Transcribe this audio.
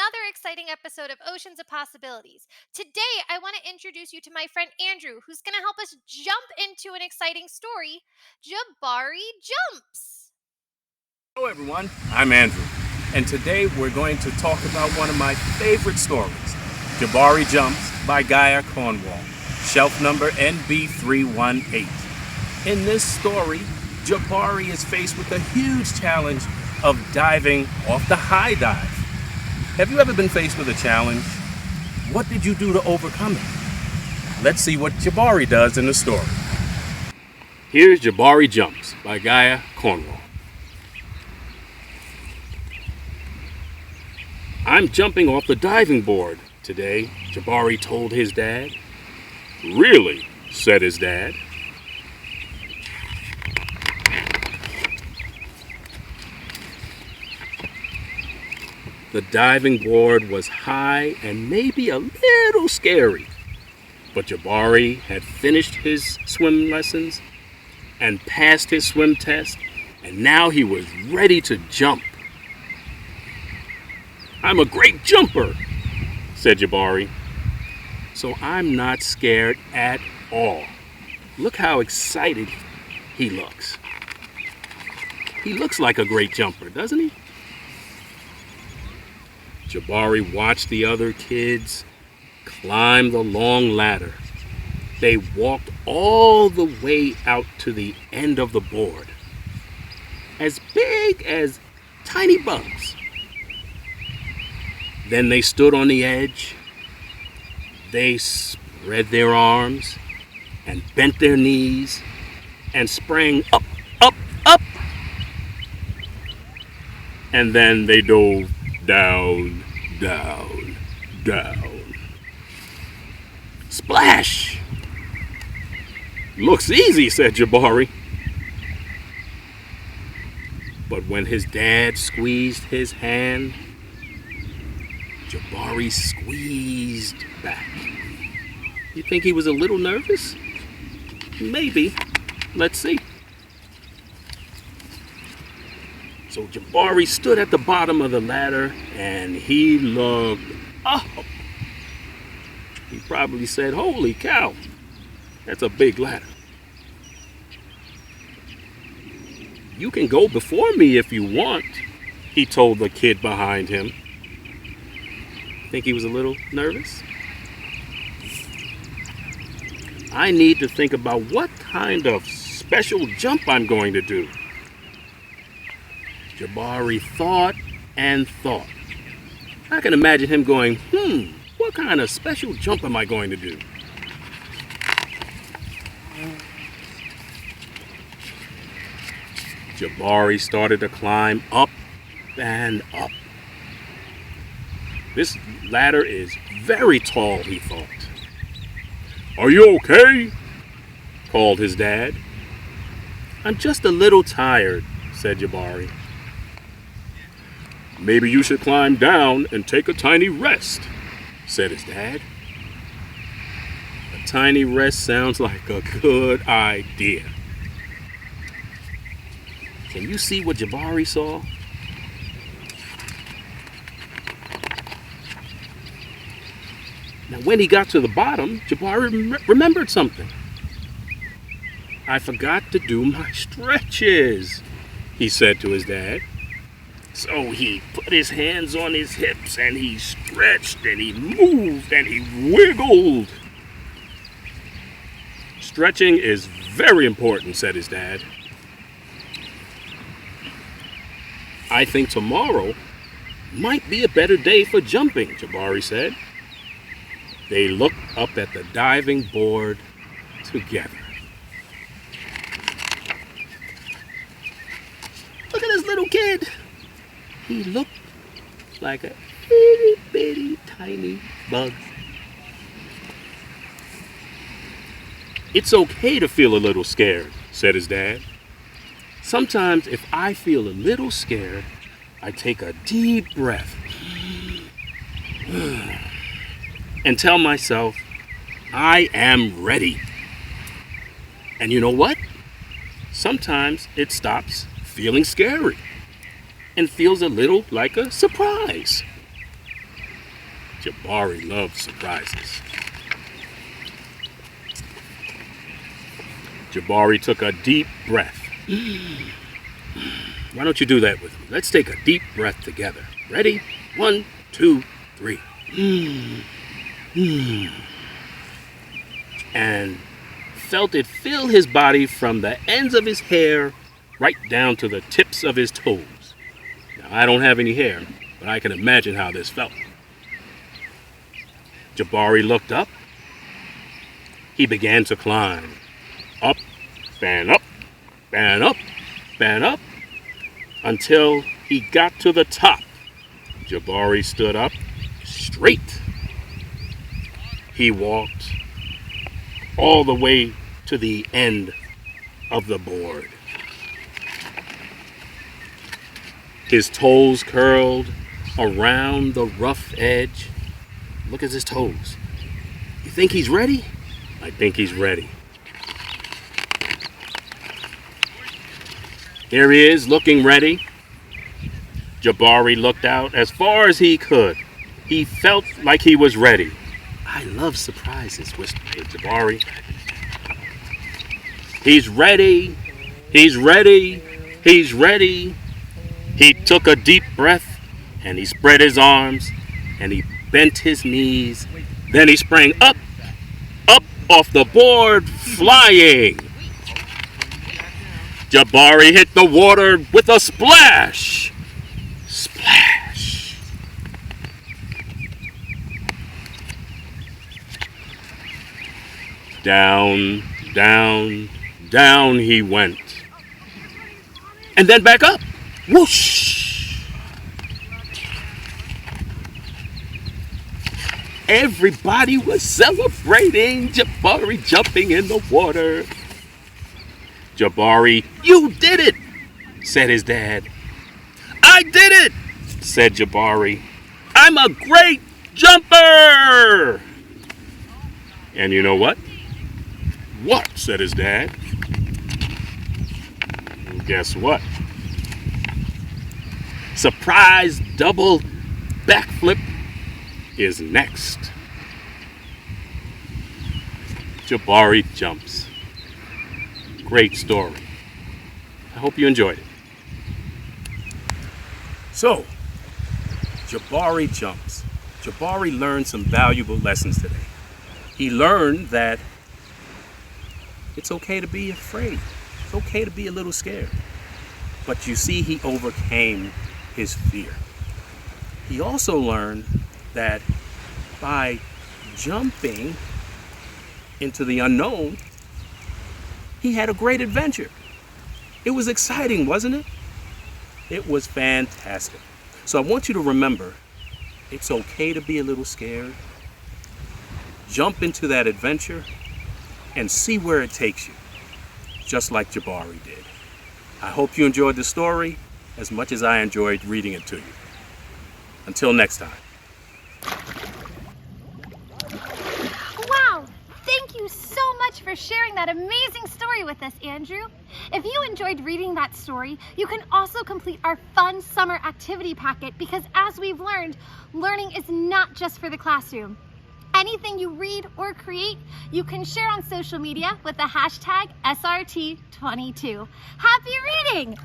another exciting episode of Oceans of Possibilities. Today, I want to introduce you to my friend Andrew, who's going to help us jump into an exciting story. Jabari jumps. Hello everyone, I'm Andrew, and today we're going to talk about one of my favorite stories, Jabari Jumps by Gaia Cornwall, shelf number NB318. In this story, Jabari is faced with the huge challenge of diving off the high dive. Have you ever been faced with a challenge? What did you do to overcome it? Let's see what Jabari does in the story. Here's Jabari Jumps by Gaia Cornwall. I'm jumping off the diving board today, Jabari told his dad. Really? Said his dad. The diving board was high and maybe a little scary, but Jabari had finished his swim lessons and passed his swim test, and now he was ready to jump. I'm a great jumper, said Jabari. So I'm not scared at all. Look how excited he looks. He looks like a great jumper, doesn't he? Jabari watched the other kids climb the long ladder. They walked all the way out to the end of the board, as big as tiny bugs. Then they stood on the edge. They spread their arms and bent their knees and sprang up, up, up. And then they dove down, down, down. Splash! Looks easy, said Jabari. But when his dad squeezed his hand, Jabari squeezed back. You think he was a little nervous? Maybe. Let's see. So Jabari stood at the bottom of the ladder and he looked up. He probably said, "Holy cow, that's a big ladder." "You can go before me if you want," he told the kid behind him. Think he was a little nervous? I need to think about what kind of special jump I'm going to do. Jabari thought and thought. I can imagine him going, what kind of special jump am I going to do? Jabari started to climb up and up. This ladder is very tall, he thought. "Are you okay?" called his dad. "I'm just a little tired," said Jabari. "Maybe you should climb down and take a tiny rest," said his dad. A tiny rest sounds like a good idea. Can you see what Jabari saw? Now, when he got to the bottom, Jabari remembered something. "I forgot to do my stretches," he said to his dad. So he put his hands on his hips and he stretched and he moved and he wiggled. "Stretching is very important," said his dad. "I think tomorrow might be a better day for jumping," Jabari said. They looked up at the diving board together. Look at this little kid. He looked like a itty bitty tiny bug. "It's okay to feel a little scared," said his dad. "Sometimes if I feel a little scared, I take a deep breath and tell myself, I am ready. And you know what? Sometimes it stops feeling scary and feels a little like a surprise. Jabari loved surprises. Jabari took a deep breath. Why don't you do that with me? Let's take a deep breath together. Ready? 1, 2, 3. And felt it fill his body from the ends of his hair right down to the tips of his toes. Now, I don't have any hair, but I can imagine how this felt. Jabari looked up. He began to climb. Up and up and up and up until he got to the top. Jabari stood up straight. He walked all the way to the end of the board. His toes curled around the rough edge. Look at his toes. You think he's ready? I think he's ready. Here he is, looking ready. Jabari looked out as far as he could. He felt like he was ready. I love surprises, whispered Jabari. He's ready. He's ready. He's ready. He took a deep breath and he spread his arms and he bent his knees. Then he sprang up off the board, flying. Jabari hit the water with a splash. Splash. Down, down, down he went. And then back up. Whoosh. Everybody was celebrating Jabari jumping in the water. Jabari, you did it, said his dad. I did it, said Jabari. I'm a great jumper. And you know what? What? Said his dad. And guess what? Surprise double backflip is next. Jabari jumps. Great story. I hope you enjoyed it. So, Jabari jumps. Jabari learned some valuable lessons today. He learned that it's okay to be afraid. It's okay to be a little scared. But you see, he overcame his fear. He also learned that by jumping into the unknown, he had a great adventure. It was exciting, wasn't it? It was fantastic. So I want you to remember, it's okay to be a little scared. Jump into that adventure and see where it takes you, just like Jabari did. I hope you enjoyed the story as much as I enjoyed reading it to you. Until next time. Wow! Thank you so much for sharing that amazing story with us, Andrew. If you enjoyed reading that story, you can also complete our fun summer activity packet because, as we've learned, learning is not just for the classroom. Anything you read or create, you can share on social media with the hashtag SRT22. Happy reading!